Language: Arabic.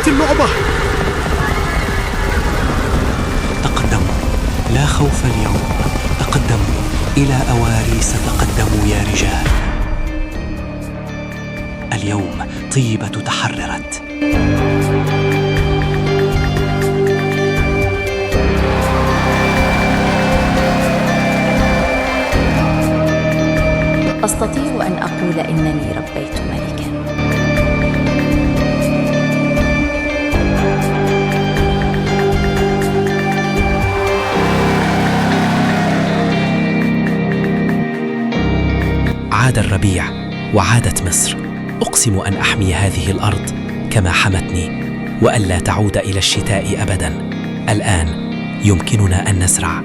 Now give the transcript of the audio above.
انتهت اللعبة. تقدموا، لا خوف اليوم. تقدموا إلى أواريس، تقدموا يا رجال. اليوم طيبة تحررت. أستطيع أن أقول إنني ربيت ملكاً. عاد الربيع وعادت مصر. أقسم أن أحمي هذه الأرض كما حمتني، وألا تعود إلى الشتاء أبداً. الآن يمكننا أن نزرع